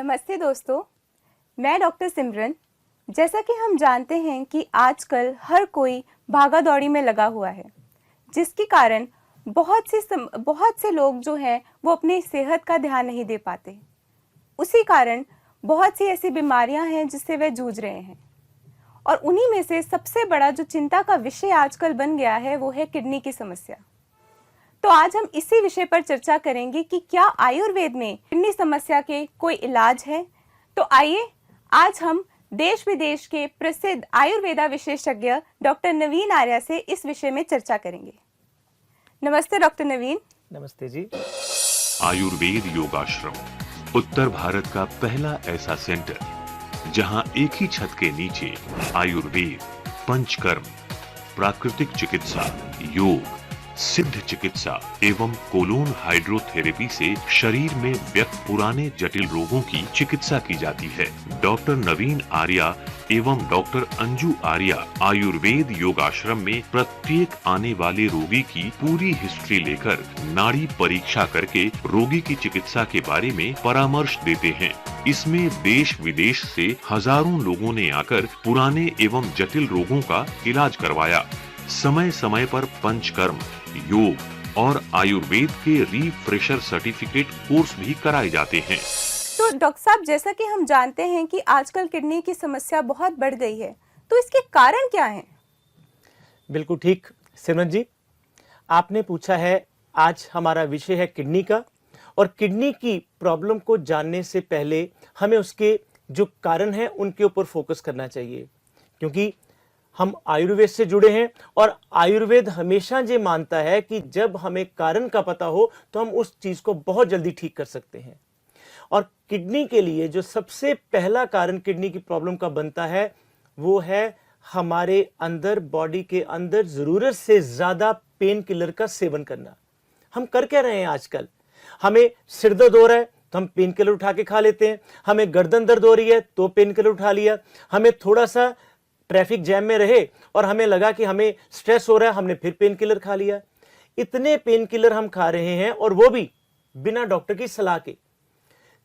नमस्ते दोस्तों, मैं डॉक्टर सिमरन। जैसा कि हम जानते हैं कि आजकल हर कोई भागा दौड़ी में लगा हुआ है, जिसके कारण बहुत से लोग जो हैं वो अपनी सेहत का ध्यान नहीं दे पाते। उसी कारण बहुत सी ऐसी बीमारियां हैं जिससे वे जूझ रहे हैं, और उन्हीं में से सबसे बड़ा जो चिंता का विषय आजकल बन गया है वो है किडनी की समस्या। तो आज हम इसी विषय पर चर्चा करेंगे कि क्या आयुर्वेद में किडनी समस्या के कोई इलाज है। तो आइए आज हम देश विदेश के प्रसिद्ध आयुर्वेदा विशेषज्ञ डॉक्टर नवीन आर्या से इस विषय में चर्चा करेंगे। नमस्ते डॉक्टर नवीन। नमस्ते जी। आयुर्वेद योगाश्रम उत्तर भारत का पहला ऐसा सेंटर जहां एक ही छत के नीचे आयुर्वेद, पंचकर्म, प्राकृतिक चिकित्सा, योग, सिद्ध चिकित्सा एवं कोलोन हाइड्रोथेरेपी से शरीर में व्यक्त पुराने जटिल रोगों की चिकित्सा की जाती है। डॉक्टर नवीन आर्या एवं डॉक्टर अंजू आर्या आयुर्वेद योगाश्रम में प्रत्येक आने वाले रोगी की पूरी हिस्ट्री लेकर नाड़ी परीक्षा करके रोगी की चिकित्सा के बारे में परामर्श देते हैं। इसमें देश विदेश से हजारों लोगों ने आकर पुराने एवं जटिल रोगों का इलाज करवाया। समय समय पर पंचकर्म, योग और आयुर्वेद के रिफ्रेशर सर्टिफिकेट कोर्स भी कराए जाते हैं। तो डॉक्टर साहब, जैसा कि हम जानते हैं कि आजकल किडनी की समस्या बहुत बढ़ गई है, तो इसके कारण क्या हैं? बिल्कुल ठीक सिमरन जी, आपने पूछा है। आज हमारा विषय है किडनी का, और किडनी की प्रॉब्लम को जानने से पहले हमें उसके जो कारण हैं उनके ऊपर फोकस करना चाहिए, क्योंकि हम आयुर्वेद से जुड़े हैं और आयुर्वेद हमेशा ये मानता है कि जब हमें कारण का पता हो तो हम उस चीज को बहुत जल्दी ठीक कर सकते हैं। और किडनी के लिए जो सबसे पहला कारण किडनी की प्रॉब्लम का बनता है वो है हमारे अंदर, बॉडी के अंदर जरूरत से ज्यादा पेन किलर का सेवन करना। हम कर क्या रहे हैं आजकल? हमें सिर दर्द हो रहा है तो हम पेन किलर उठा के खा लेते हैं, हमें गर्दन दर्द हो रही है तो पेन किलर उठा लिया, हमें थोड़ा सा ट्रैफिक जैम में रहे और हमें लगा कि हमें स्ट्रेस हो रहा है, हमने फिर पेन किलर खा लिया। इतने पेन किलर हम खा रहे हैं, और वो भी बिना डॉक्टर की सलाह के।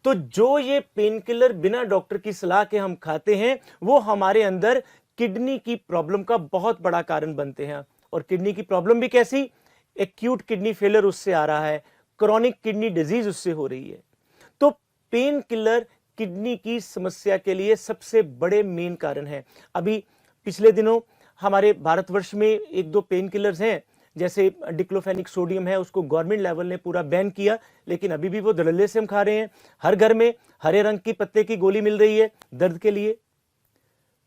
तो जो ये पेन किलर बिना डॉक्टर की सलाह के हम खाते हैं वो हमारे अंदर किडनी की प्रॉब्लम का बहुत बड़ा कारण बनते हैं। और किडनी की प्रॉब्लम भी कैसी? एक्यूट किडनी फेलियर उससे आ रहा है, क्रॉनिक किडनी डिजीज उससे हो रही है। तो पेन किलर किडनी की समस्या के लिए सबसे बड़े मेन कारण है। अभी पिछले दिनों हमारे भारतवर्ष में एक दो पेन किलर्स हैं, जैसे डिक्लोफेनिक सोडियम है, उसको गवर्नमेंट लेवल ने पूरा बैन किया, लेकिन अभी भी वो धड़ल्ले से हम खा रहे हैं। हर घर में हरे रंग की पत्ते की गोली मिल रही है दर्द के लिए।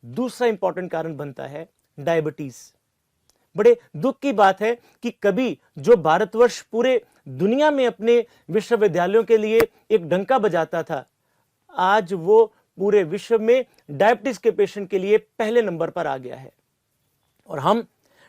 दूसरा इंपॉर्टेंट कारण बनता है डायबिटीज। बड़े दुख की बात है कि कभी जो भारतवर्ष पूरे दुनिया में अपने विश्वविद्यालयों के लिए एक डंका बजाता था, आज वो पूरे विश्व में डायबिटीज के पेशेंट के लिए पहले नंबर पर आ गया है। और हम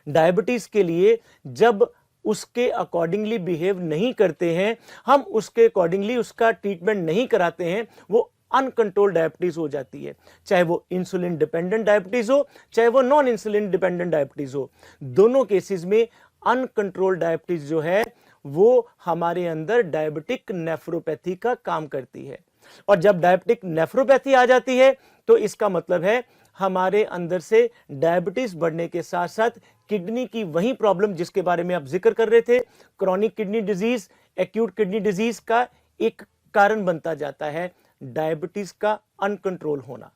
डायबिटीज के लिए जब उसके अकॉर्डिंगली बिहेव नहीं करते हैं, हम उसके अकॉर्डिंगली उसका ट्रीटमेंट नहीं कराते हैं, वो अनकंट्रोल्ड डायबिटीज हो जाती है। चाहे वो इंसुलिन डिपेंडेंट डायबिटीज हो, चाहे वो नॉन इंसुलिन डिपेंडेंट डायबिटीज हो, दोनों केसेस में अनकंट्रोल्ड डायबिटीज जो है वो हमारे अंदर डायबिटिक नेफ्रोपैथी का काम करती है। और जब डायबिटिक नेफ्रोपैथी आ जाती है तो इसका मतलब है हमारे अंदर से डायबिटीज बढ़ने के साथ साथ किडनी की वही प्रॉब्लम जिसके बारे में आप जिक्र कर रहे थे, chronic kidney disease, acute kidney disease का एक कारण बनता जाता है डायबिटीज का अनकंट्रोल होना।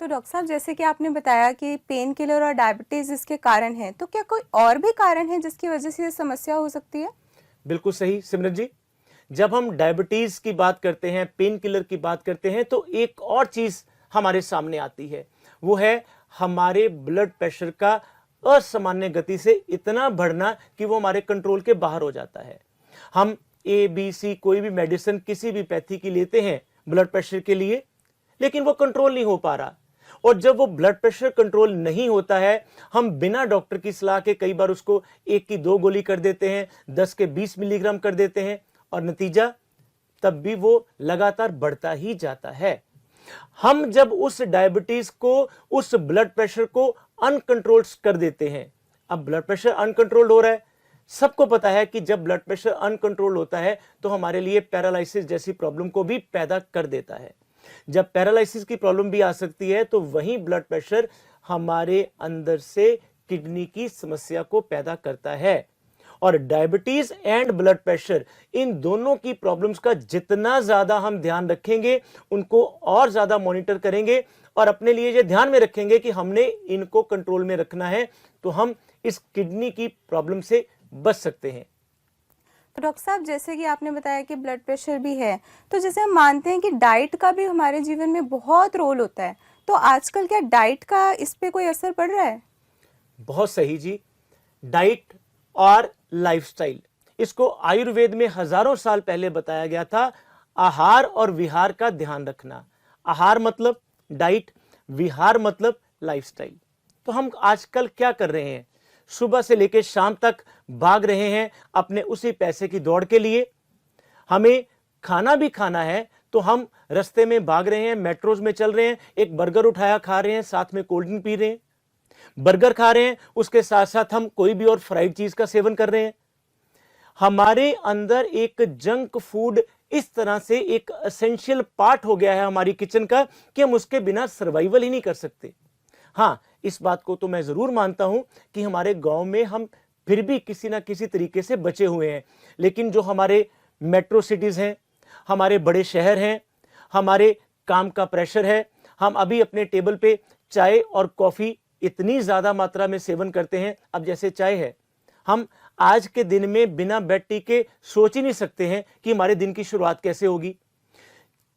तो डॉक्टर साहब, जैसे कि आपने बताया कि पेन किलर और डायबिटीज इसके कारण हैं, तो क्या कोई और भी कारण है जिसकी वजह से ये समस्या हो सकती है? बिल्कुल सही सिमरन जी, जब हम डायबिटीज की बात करते हैं, पेन किलर की बात करते हैं, तो एक और चीज हमारे सामने आती है, वो है हमारे ब्लड प्रेशर का असामान्य गति से इतना बढ़ना कि वो हमारे कंट्रोल के बाहर हो जाता है। हम ABC कोई भी मेडिसिन किसी भी पैथी की लेते हैं ब्लड प्रेशर के लिए, लेकिन वो कंट्रोल नहीं हो पा रहा। और जब वो ब्लड प्रेशर कंट्रोल नहीं होता है, हम बिना डॉक्टर की सलाह के कई बार उसको 1 की 2 गोली कर देते हैं, 10 के 20 मिलीग्राम कर देते हैं, और नतीजा तब भी वो लगातार बढ़ता ही जाता है। हम जब उस डायबिटीज को, उस ब्लड प्रेशर को अनकंट्रोल कर देते हैं, अब ब्लड प्रेशर अनकंट्रोल्ड हो रहा है, सबको पता है कि जब ब्लड प्रेशर अनकंट्रोल होता है तो हमारे लिए पैरालिसिस जैसी प्रॉब्लम को भी पैदा कर देता है। जब पैरालिसिस की प्रॉब्लम भी आ सकती है तो वहीं ब्लड प्रेशर हमारे अंदर से किडनी की समस्या को पैदा करता है। और डायबिटीज एंड ब्लड प्रेशर, इन दोनों की प्रॉब्लम्स का जितना ज्यादा हम ध्यान रखेंगे, उनको और ज्यादा मॉनिटर करेंगे और अपने लिए ये ध्यान में रखेंगे कि हमने इनको कंट्रोल में रखना है, तो हम इस किडनी की प्रॉब्लम से बच सकते हैं। तो डॉक्टर साहब, जैसे कि आपने बताया कि ब्लड प्रेशर भी है, तो जैसे हम मानते हैं कि डाइट का भी हमारे जीवन में बहुत रोल होता है, तो आजकल क्या डाइट का इस पे कोई असर पड़ रहा है? बहुत सही जी। डाइट और लाइफस्टाइल, इसको आयुर्वेद में हजारों साल पहले बताया गया था। आहार और विहार का ध्यान रखना। आहार मतलब डाइट, विहार मतलब लाइफस्टाइल। तो हम आजकल क्या कर रहे हैं? सुबह से लेकर शाम तक भाग रहे हैं अपने उसी पैसे की दौड़ के लिए। हमें खाना भी खाना है तो हम रास्ते में भाग रहे हैं, मेट्रोज में चल रहे हैं, एक बर्गर उठाया खा रहे हैं, साथ में कोल्ड ड्रिंक पी रहे हैं। बर्गर खा रहे हैं, उसके साथ साथ हम कोई भी और फ्राइड चीज का सेवन कर रहे हैं। हमारे अंदर एक जंक फूड इस तरह से एक एसेंशियल पार्ट हो गया है हमारी किचन का कि हम उसके बिना सर्वाइवल ही नहीं कर सकते। हाँ, इस बात को तो मैं जरूर मानता हूं कि हमारे गांव में हम फिर भी किसी ना किसी तरीके से बचे हुए हैं, लेकिन जो हमारे मेट्रो सिटीज हैं, हमारे बड़े शहर हैं, हमारे काम का प्रेशर है, हम अभी अपने टेबल पे चाय और कॉफी इतनी ज्यादा मात्रा में सेवन करते हैं। अब जैसे चाय है, हम आज के दिन में बिना बेड टी के सोच ही नहीं सकते हैं कि हमारे दिन की शुरुआत कैसे होगी।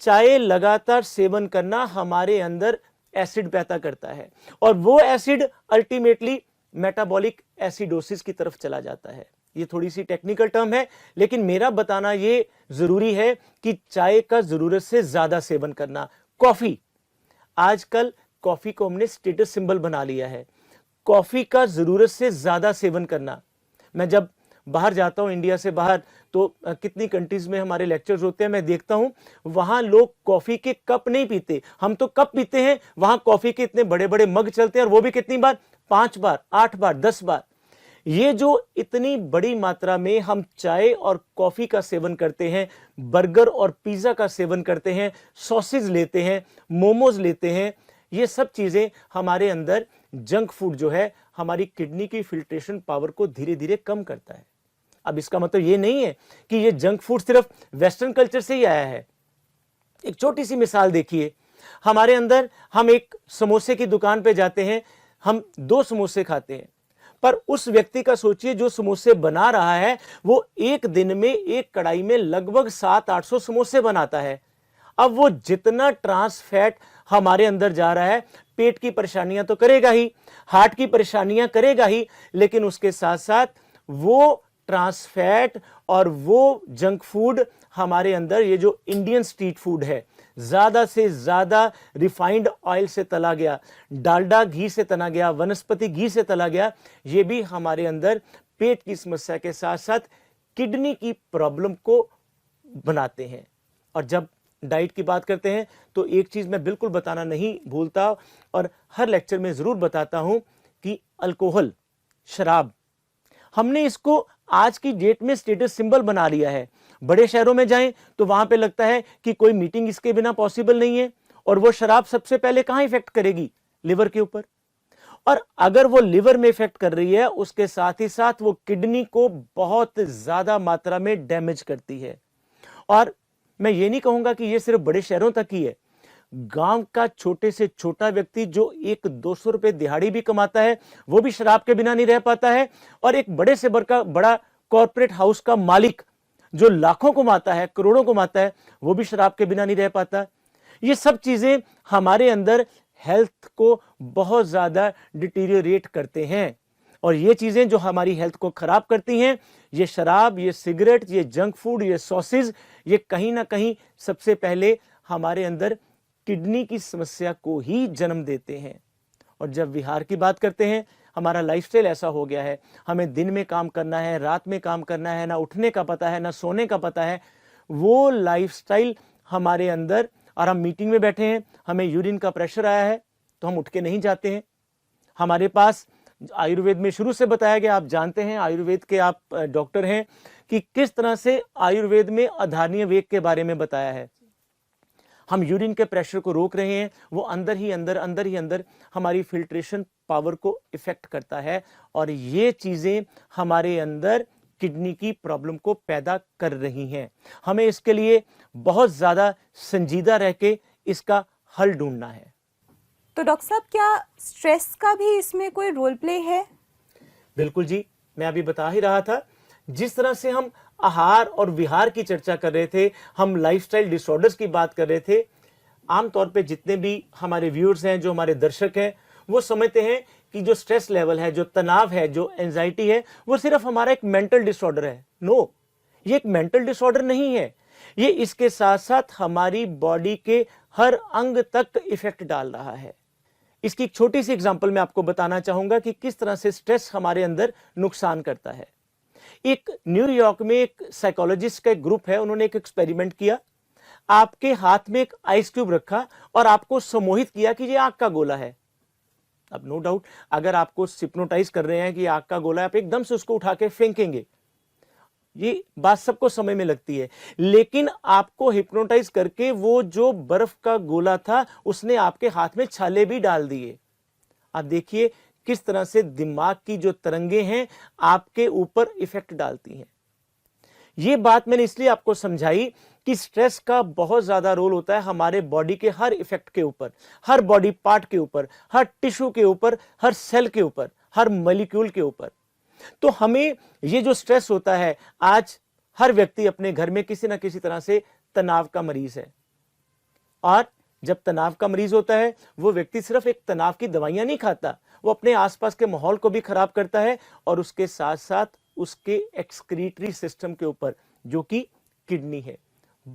चाय लगातार सेवन करना हमारे अंदर एसिड पैदा करता है और वो एसिड अल्टीमेटली मेटाबॉलिक एसिडोसिस की तरफ चला जाता है। ये थोड़ी सी टेक्निकल टर्म है, लेकिन मेरा बताना ये जरूरी है कि चाय का जरूरत से ज्यादा सेवन करना। कॉफी, आजकल कॉफी को हमने स्टेटस सिंबल बना लिया है। कॉफी का जरूरत से ज्यादा सेवन करना। मैं जब बाहर जाता हूं, इंडिया से बाहर, तो कितनी कंट्रीज में हमारे लेक्चर्स होते हैं, मैं देखता हूं वहां लोग कॉफी के कप नहीं पीते। हम तो कप पीते हैं, वहां कॉफी के इतने बड़े बड़े मग चलते हैं, और वो भी कितनी बार? 5 बार, 8 बार, 10 बार। ये जो इतनी बड़ी मात्रा में हम चाय और कॉफी का सेवन करते हैं, बर्गर और पिज्जा का सेवन करते हैं, सॉसेज लेते हैं, मोमोज लेते हैं, ये सब चीजें हमारे अंदर जंक फूड जो है हमारी किडनी की फिल्ट्रेशन पावर को धीरे धीरे कम करता है। अब इसका मतलब ये नहीं है कि ये जंक फूड सिर्फ वेस्टर्न कल्चर से ही आया है। एक छोटी सी मिसाल देखिए, हमारे अंदर हम एक समोसे की दुकान पे जाते हैं, हम 2 समोसे खाते हैं, पर उस व्यक्ति का सोचिए जो समोसे बना रहा है, वो एक दिन में एक कढ़ाई में लगभग 700-800 समोसे बनाता है। अब वो जितना ट्रांस फैट हमारे अंदर जा रहा है, पेट की परेशानियां तो करेगा ही, हार्ट की परेशानियां करेगा ही, लेकिन उसके साथ साथ वो ट्रांस फैट और वो जंक फूड हमारे अंदर, ये जो इंडियन स्ट्रीट फूड है, ज्यादा से ज्यादा रिफाइंड ऑयल से तला गया, डालडा घी से तला गया, वनस्पति घी से तला गया, ये भी हमारे अंदर पेट की समस्या के साथ साथ किडनी की प्रॉब्लम को बनाते हैं। और जब डाइट की बात करते हैं तो एक चीज मैं बिल्कुल बताना नहीं भूलता और हर लेक्चर में जरूर बताता हूं कि अल्कोहल, शराब, हमने इसको आज की डेट में स्टेटस सिंबल बना लिया है। बड़े शहरों में जाएं तो वहां पे लगता है कि कोई मीटिंग इसके बिना पॉसिबल नहीं है, और वो शराब सबसे पहले कहां इफेक्ट करेगी? लिवर के ऊपर। और अगर वो लिवर में इफेक्ट कर रही है, उसके साथ ही साथ वो किडनी को बहुत ज्यादा मात्रा में डैमेज करती है। और मैं ये नहीं कहूंगा कि ये सिर्फ बड़े शहरों तक ही है। गांव का छोटे से छोटा व्यक्ति जो 100-200 रुपए दिहाड़ी भी कमाता है, वो भी शराब के बिना नहीं रह पाता है। और एक बड़े से बड़ा कॉर्पोरेट हाउस का मालिक जो लाखों कमाता है, करोड़ों कमाता है, वो भी शराब के बिना नहीं रह पाता। ये सब चीजें हमारे अंदर हेल्थ को बहुत ज्यादा डिटीरियोरेट करते हैं, और ये चीजें जो हमारी हेल्थ को खराब करती हैं, ये शराब, ये सिगरेट, ये जंक फूड, ये सॉसेज, ये कहीं ना कहीं सबसे पहले हमारे अंदर किडनी की समस्या को ही जन्म देते हैं। और जब विहार की बात करते हैं, हमारा लाइफस्टाइल ऐसा हो गया है, हमें दिन में काम करना है, रात में काम करना है, ना उठने का पता है, ना सोने का पता है। वो लाइफस्टाइल हमारे अंदर, और हम मीटिंग में बैठे हैं, हमें यूरिन का प्रेशर आया है तो हम उठ के नहीं जाते हैं। हमारे पास आयुर्वेद में शुरू से बताया गया, आप जानते हैं, आयुर्वेद के आप डॉक्टर हैं, कि किस तरह से आयुर्वेद में आधारणीय वेग के बारे में बताया है। हम यूरिन के प्रेशर को रोक रहे हैं, वो अंदर ही अंदर हमारी फिल्ट्रेशन पावर को इफेक्ट करता है और ये चीजें हमारे अंदर किडनी की प्रॉब्लम को पैदा कर रही हैं। हमें इसके लिए बहुत ज्यादा संजीदा रह के इसका हल ढूंढना है। तो डॉक्टर साहब, क्या स्ट्रेस का भी इसमें कोई रोल प्ले है? बिल्कुल जी, मैं अभी बता ही रहा था, जिस तरह से हम आहार और विहार की चर्चा कर रहे थे, हम लाइफस्टाइल डिसऑर्डर्स की बात कर रहे थे। आमतौर पे जितने भी हमारे व्यूअर्स हैं, जो हमारे दर्शक हैं, वो समझते हैं कि जो स्ट्रेस लेवल है, जो तनाव है, जो एंजाइटी है, वो सिर्फ हमारा एक मेंटल डिसऑर्डर है। नो, ये एक मेंटल डिसऑर्डर नहीं है। ये इसके साथ साथ हमारी बॉडी के हर अंग तक इफेक्ट डाल रहा है। इसकी एक छोटी सी एग्जांपल मैं आपको बताना चाहूंगा कि किस तरह से स्ट्रेस हमारे अंदर नुकसान करता है। एक न्यूयॉर्क में एक साइकोलॉजिस्ट का एक ग्रुप है, उन्होंने एक एक्सपेरिमेंट किया। आपके हाथ में एक आइस क्यूब रखा और आपको सम्मोहित किया कि ये आग का गोला है। अब नो डाउट, अगर आपको हिप्नोटाइज कर रहे हैं कि आग का गोला है, आप एकदम से उसको उठा के फेंकेंगे। ये बात सबको समय में लगती है, लेकिन आपको हिप्नोटाइज करके वो जो बर्फ का गोला था, उसने आपके हाथ में छाले भी डाल दिए। आप देखिए किस तरह से दिमाग की जो तरंगे हैं आपके ऊपर इफेक्ट डालती हैं। ये बात मैंने इसलिए आपको समझाई कि स्ट्रेस का बहुत ज्यादा रोल होता है हमारे बॉडी के हर इफेक्ट के ऊपर, हर बॉडी पार्ट के ऊपर, हर टिश्यू के ऊपर, हर सेल के ऊपर, हर मॉलिक्यूल के ऊपर। तो हमें ये जो स्ट्रेस होता है, आज हर व्यक्ति अपने घर में किसी ना किसी तरह से तनाव का मरीज है। और जब तनाव का मरीज होता है, वो व्यक्ति सिर्फ एक तनाव की दवाइयां नहीं खाता, वो अपने आसपास के माहौल को भी खराब करता है और उसके साथ साथ उसके एक्सक्रीटरी सिस्टम के ऊपर, जो कि किडनी है,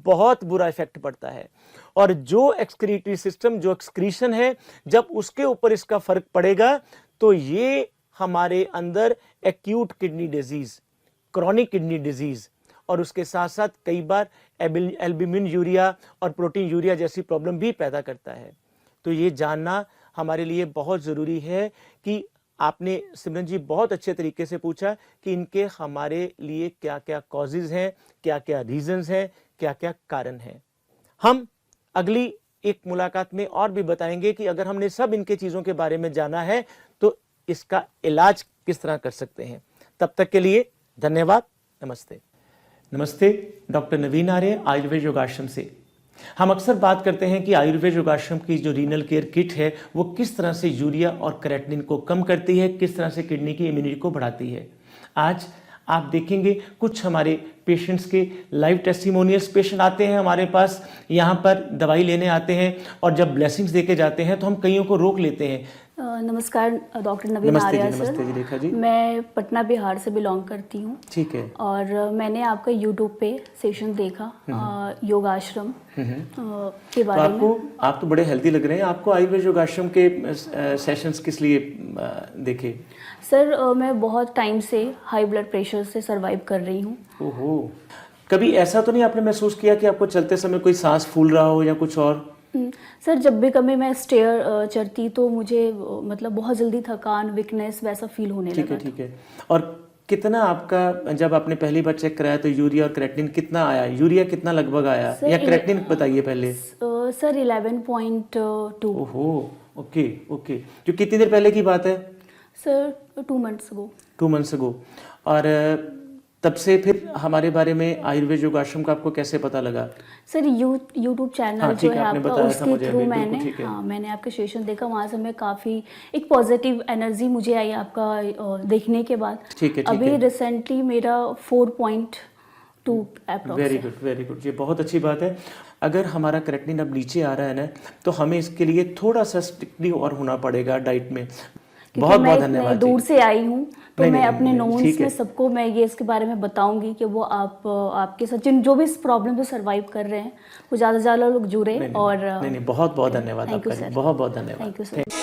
बहुत बुरा इफेक्ट पड़ता है। और जो एक्सक्रीटरी सिस्टम, जो एक्सक्रीशन है, जब उसके ऊपर इसका फर्क पड़ेगा तो ये हमारे अंदर acute kidney disease, chronic kidney disease और उसके साथ साथ कई बार एल्ब्यूमिन यूरिया और प्रोटीन यूरिया जैसी प्रॉब्लम भी पैदा करता है। तो ये जानना हमारे लिए बहुत ज़रूरी है कि आपने सिमरन जी बहुत अच्छे तरीके से पूछा कि इनके हमारे लिए क्या क्या कॉजेज हैं, क्या क्या रीजंस हैं, क्या क्या कारण हैं। हम अगली एक मुलाकात में और भी बताएंगे कि अगर हमने सब इनके चीज़ों के बारे में जाना है तो इसका इलाज किस तरह कर सकते हैं। तब तक के लिए धन्यवाद। नमस्ते। नमस्ते, डॉक्टर नवीन आर्य, आयुर्वेद योगाश्रम से। हम अक्सर बात करते हैं कि आयुर्वेद योगाश्रम की जो रीनल केयर किट है वो किस तरह से यूरिया और क्रेटिनिन को कम करती है, किस तरह से किडनी की इम्यूनिटी को बढ़ाती है। आज आप देखेंगे कुछ हमारे पेशेंट्स के लाइव टेस्टिमोनियल्स। पेशेंट आते हैं हमारे पास, यहाँ पर दवाई लेने आते हैं और जब ब्लेसिंग्स देके जाते हैं तो हम कईयों को रोक लेते हैं। नमस्कार डॉक्टर नवीन आर्या सर। नमस्ते जी, रेखा जी। मैं पटना बिहार से बिलोंग करती हूँ। ठीक है। और मैंने आपका यूट्यूब पे सेशन देखा योगाश्रम के बारे में। आप तो बड़े हेल्दी लग रहे हैं। आपको आयुर्वेद योगाश्रम के सेशंस किस लिए देखे? सर मैं बहुत टाइम से हाई ब्लड प्रेशर से सरवाइव कर रही हूँ। ओहो, कभी ऐसा तो नहीं आपने महसूस किया कि आपको चलते समय कोई सांस फूल रहा हो या कुछ और? सर जब भी कभी मैं स्टेयर चढ़ती तो मुझे मतलब बहुत जल्दी थकान, वीकनेस वैसा फील होने लगा। ठीक है। और कितना आपका, जब आपने पहली बार चेक कराया तो यूरिया और क्रेटिनिन कितना आया? यूरिया कितना लगभग आया या क्रेटिनिन बताइए पहले। सर 11.2। ओहो, ओके। जो कितनी देर पहले की बात है? Sir 2 months ago। 2 months ago। और तब से फिर हमारे बारे में आयुर्वेद योगाश्रम का आपको कैसे पता लगा? सर यूट्यूब चैनल जो है आपका, उसके थ्रू मैंने आपके सेशन देखा। वहाँ से मैं काफ़ी एक पॉजिटिव एनर्जी मुझे आई आपका देखने के बाद। ठीक है। अभी रिसेंटली मेरा 4.2 अप्रॉक्स। Very good. ये बहुत अच्छी बात है। अगर हमारा क्रेटिनिन अब नीचे आ रहा है ना, तो हमें इसके लिए थोड़ा सा स्ट्रिक्टली और होना पड़ेगा डाइट में। बहुत धन्यवाद। दूर से आई हूँ तो मैं अपने नोन्स में सबको मैं ये इसके बारे में बताऊंगी कि वो आपके साथ जो भी इस प्रॉब्लम से सर्वाइव कर रहे हैं वो ज़्यादा से ज़्यादा लोग जुड़े। और नहीं, बहुत धन्यवाद आपका। बहुत धन्यवाद। Thank you sir.